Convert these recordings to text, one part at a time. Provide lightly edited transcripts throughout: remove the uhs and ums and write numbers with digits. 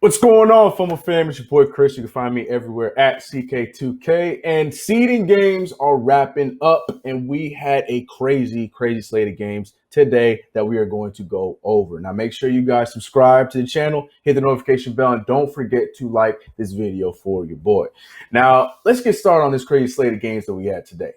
What's going on, Fumble fam? It's your boy Chris. You can find me everywhere at CK2K. And seeding games are wrapping up, and we had a crazy slate of games today that we are going to go over. Now, make sure you guys subscribe to the channel, hit the notification bell, and don't forget to like this video for your boy. Now, let's get started on this crazy slate of games that we had today.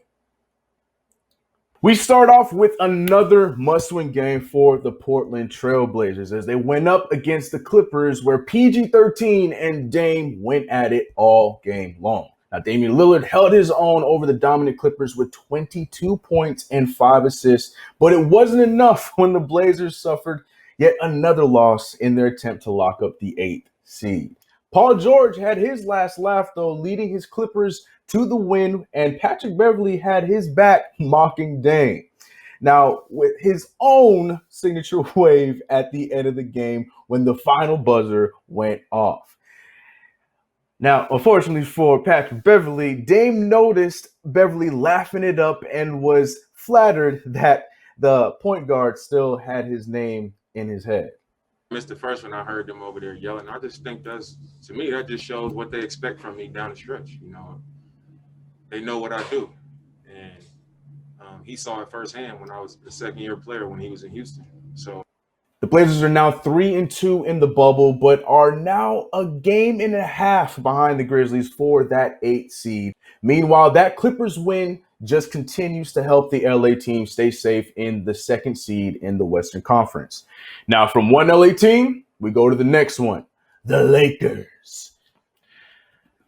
We start off with another must-win game for the Portland Trailblazers as they went up against the Clippers, where PG-13 and Dame went at it all game long. Now, Damian Lillard held his own over the dominant Clippers with 22 points and 5 assists, but it wasn't enough when the Blazers suffered yet another loss in their attempt to lock up the 8th seed. Paul George had his last laugh, though, leading his Clippers to the win, and Patrick Beverley had his back mocking Dame. Now, with his own signature wave at the end of the game when the final buzzer went off. Now, unfortunately for Patrick Beverley, Dame noticed Beverley laughing it up and was flattered that the point guard still had his name in his head. Missed the first one. I heard them over there yelling. I just think to me, that just shows what they expect from me down the stretch. You know, they know what I do, and he saw it firsthand when I was a second-year player when he was in Houston. So the Blazers are now 3-2 in the bubble, but are now a game and a half behind the Grizzlies for that 8th seed. Meanwhile, that Clippers win just continues to help the LA team stay safe in the 2nd seed in the Western Conference. Now, from one LA team, we go to the next one, the Lakers.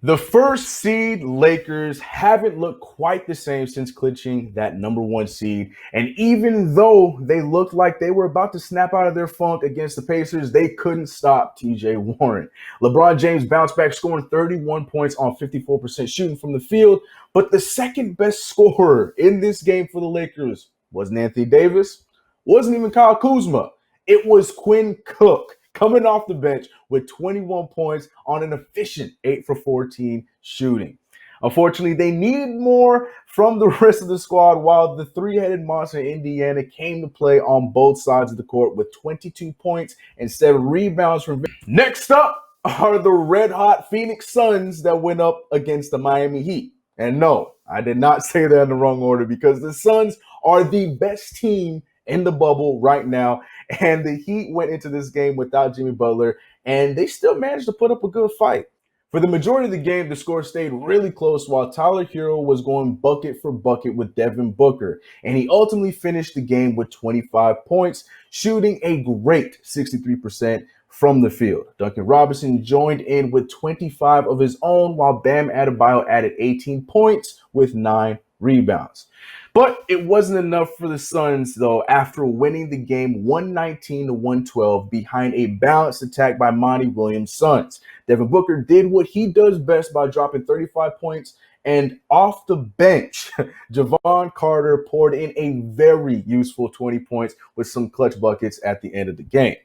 The 1st seed Lakers haven't looked quite the same since clinching that number 1 seed. And even though they looked like they were about to snap out of their funk against the Pacers, they couldn't stop TJ Warren. LeBron James bounced back, scoring 31 points on 54% shooting from the field. But the second best scorer in this game for the Lakers wasn't Anthony Davis, wasn't even Kyle Kuzma. It was Quinn Cook, coming off the bench with 21 points on an efficient 8 for 14 shooting. Unfortunately, they needed more from the rest of the squad, while the three-headed monster Indiana came to play on both sides of the court with 22 points and 7 rebounds from. Next up are the red-hot Phoenix Suns that went up against the Miami Heat. And no, I did not say that in the wrong order, because the Suns are the best team in the bubble right now, and the Heat went into this game without Jimmy Butler, and they still managed to put up a good fight. For the majority of the game, the score stayed really close, while Tyler Hero was going bucket for bucket with Devin Booker, and he ultimately finished the game with 25 points, shooting a great 63% from the field. Duncan Robinson joined in with 25 of his own, while Bam Adebayo added 18 points with 9 rebounds. But it wasn't enough for the Suns, though, after winning the game 119-112 behind a balanced attack by Monty Williams' Suns. Devin Booker did what he does best by dropping 35 points, and off the bench, Javon Carter poured in a very useful 20 points with some clutch buckets at the end of the game.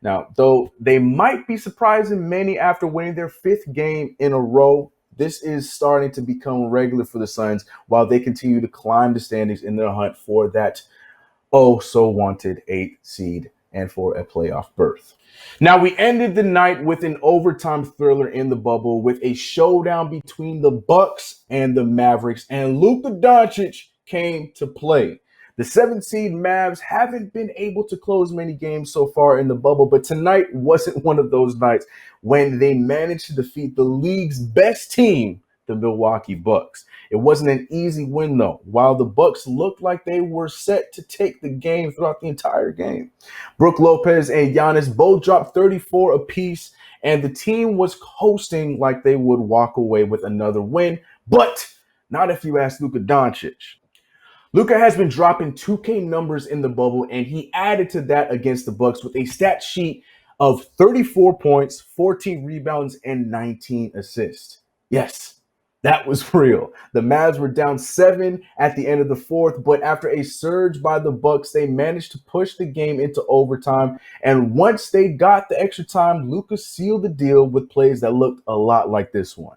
Now, though they might be surprising many after winning their 5th game in a row, this is starting to become regular for the Suns while they continue to climb the standings in their hunt for that oh-so-wanted 8th seed and for a playoff berth. Now, we ended the night with an overtime thriller in the bubble with a showdown between the Bucks and the Mavericks, and Luka Doncic came to play. The 7th seed Mavs haven't been able to close many games so far in the bubble, but tonight wasn't one of those nights when they managed to defeat the league's best team, the Milwaukee Bucks. It wasn't an easy win, though. While the Bucks looked like they were set to take the game throughout the entire game, Brook Lopez and Giannis both dropped 34 apiece, and the team was coasting like they would walk away with another win, but not if you ask Luka Doncic. Luka has been dropping 2K numbers in the bubble, and he added to that against the Bucks with a stat sheet of 34 points, 14 rebounds, and 19 assists. Yes, that was real. The Mavs were down 7 at the end of the 4th, but after a surge by the Bucks, they managed to push the game into overtime. And once they got the extra time, Luka sealed the deal with plays that looked a lot like this one.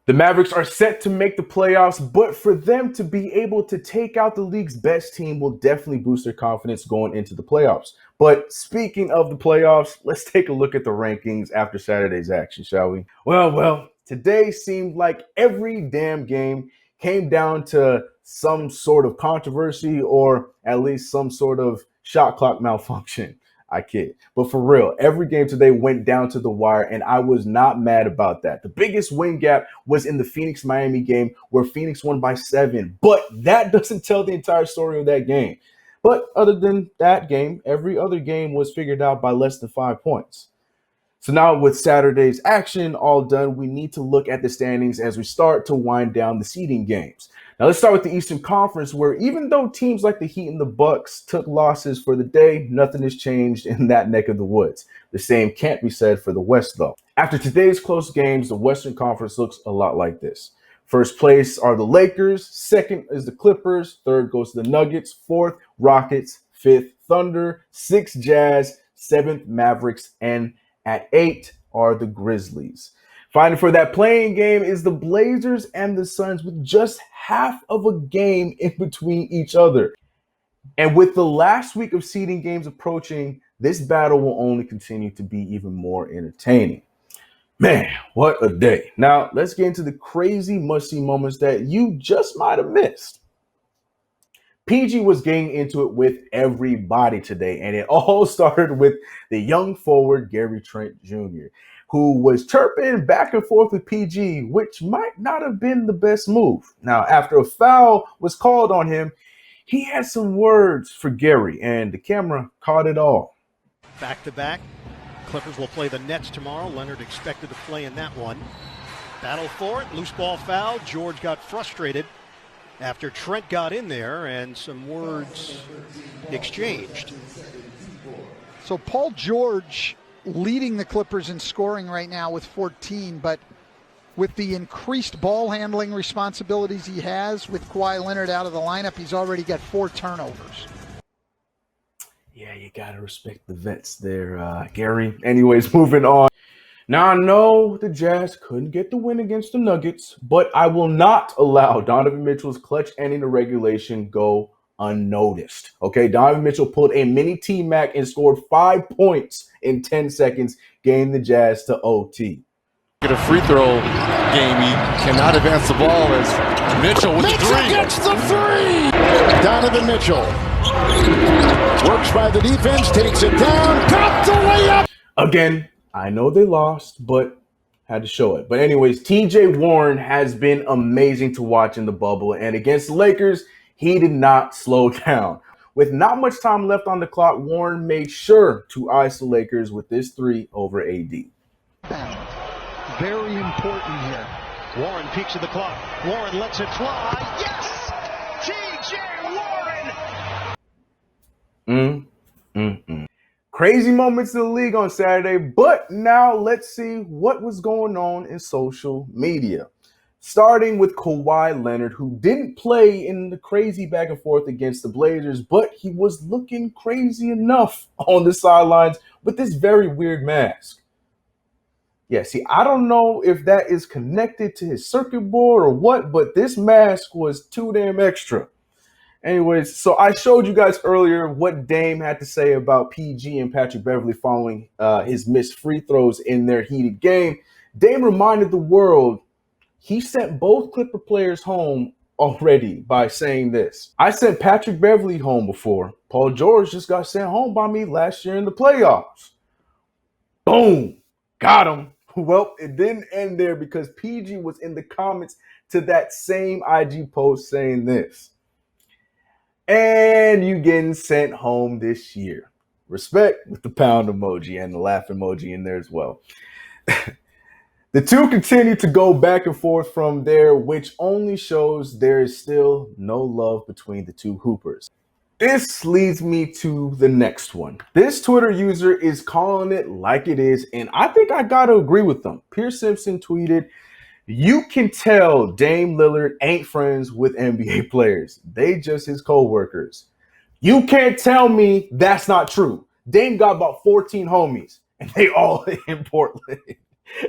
The Mavericks are set to make the playoffs, but for them to be able to take out the league's best team will definitely boost their confidence going into the playoffs. But speaking of the playoffs, let's take a look at the rankings after Saturday's action, shall we? Well, today seemed like every damn game came down to some sort of controversy or at least some sort of shot clock malfunction. I kid. But for real, every game today went down to the wire, and I was not mad about that. The biggest win gap was in the Phoenix-Miami game where Phoenix won by 7. But that doesn't tell the entire story of that game. But other than that game, every other game was figured out by less than 5 points. So now with Saturday's action all done, we need to look at the standings as we start to wind down the seeding games. Now let's start with the Eastern Conference, where even though teams like the Heat and the Bucks took losses for the day, nothing has changed in that neck of the woods. The same can't be said for the West, though. After today's close games, the Western Conference looks a lot like this. First place are the Lakers, second is the Clippers, third goes to the Nuggets, fourth, Rockets, fifth, Thunder, sixth, Jazz, seventh, Maverics, and at 8 are the Grizzlies. Fighting for that playing game is the Blazers and the Suns with just half of a game in between each other. And with the last week of seeding games approaching, this battle will only continue to be even more entertaining. Man, what a day. Now, let's get into the crazy must-see moments that you just might have missed. PG was getting into it with everybody today, and it all started with the young forward Gary Trent Jr., who was chirping back and forth with PG, which might not have been the best move. Now, after a foul was called on him, he had some words for Gary, and the camera caught it all. Back-to-back. Clippers will play the Nets tomorrow. Leonard expected to play in that one. Battle for it. Loose ball foul. George got frustrated after Trent got in there and some words exchanged. So Paul George leading the Clippers in scoring right now with 14, but with the increased ball handling responsibilities he has with Kawhi Leonard out of the lineup, he's already got 4 turnovers. Yeah, you got to respect the vets there, Gary. Anyways, moving on. Now, I know the Jazz couldn't get the win against the Nuggets, but I will not allow Donovan Mitchell's clutch ending the regulation go unnoticed. Okay, Donovan Mitchell pulled a mini T-Mac and scored 5 points in 10 seconds, getting the Jazz to OT. Get a free throw game. He cannot advance the ball as Mitchell with the three. Gets the three. Donovan Mitchell works by the defense, takes it down, got the layup. Again, I know they lost, but had to show it. But anyways, TJ Warren has been amazing to watch in the bubble, and against the Lakers, he did not slow down. With not much time left on the clock, Warren made sure to ice the Lakers with this 3 over AD. Very important here. Warren peeks at the clock. Warren lets it fly. Yes! TJ Warren! Crazy moments in the league on Saturday, but now let's see what was going on in social media. Starting with Kawhi Leonard, who didn't play in the crazy back and forth against the Blazers, but he was looking crazy enough on the sidelines with this very weird mask. Yeah, see, I don't know if that is connected to his circuit board or what, but this mask was too damn extra. Anyways, so I showed you guys earlier what Dame had to say about PG and Patrick Beverley following his missed free throws in their heated game. Dame reminded the world he sent both Clipper players home already by saying this. I sent Patrick Beverley home before. Paul George just got sent home by me last year in the playoffs. Boom. Got him. Well, it didn't end there because PG was in the comments to that same IG post saying this. And you getting sent home this year. Respect with the pound emoji and the laugh emoji in there as well. The two continue to go back and forth from there, which only shows there is still no love between the two hoopers. This leads me to the next one. This Twitter user is calling it like it is, and I think I gotta agree with them. Pierce Simpson tweeted, "You can tell Dame Lillard ain't friends with NBA players. They just his co-workers. You can't tell me that's not true. Dame got about 14 homies, and they all in Portland."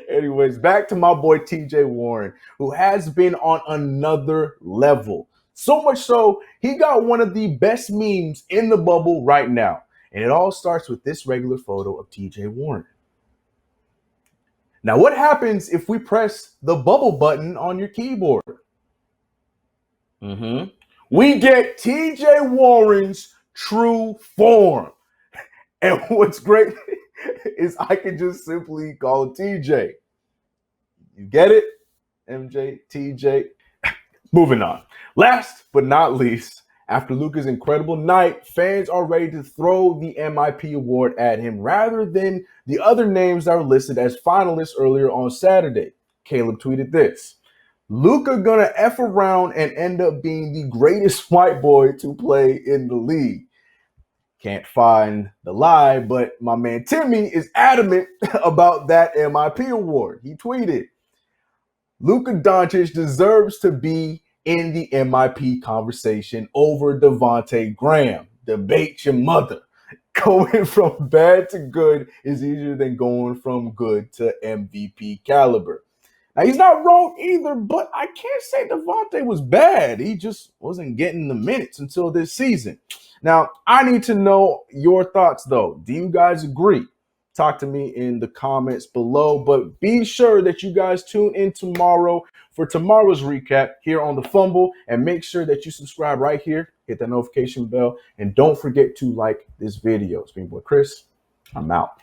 Anyways, back to my boy TJ Warren, who has been on another level. So much so, he got one of the best memes in the bubble right now. And it all starts with this regular photo of TJ Warren. Now, what happens if we press the bubble button on your keyboard? We get TJ Warren's true form. And what's great is I can just simply call him TJ. You get it? MJ, TJ. Moving on. Last but not least, after Luka's incredible night, fans are ready to throw the MIP award at him rather than the other names that were listed as finalists earlier on Saturday. Caleb tweeted this: Luka gonna F around and end up being the greatest white boy to play in the league. Can't find the lie, but my man Timmy is adamant about that MIP award. He tweeted, Luka Doncic deserves to be in the MIP conversation over Devontae Graham. Debate your mother. Going from bad to good is easier than going from good to MVP caliber. Now, he's not wrong either, but I can't say Devontae was bad. He just wasn't getting the minutes until this season. Now, I need to know your thoughts, though. Do you guys agree? Talk to me in the comments below, but be sure that you guys tune in tomorrow for tomorrow's recap here on The Fumble, and make sure that you subscribe right here, hit that notification bell, and don't forget to like this video. It's been your boy Chris. I'm out.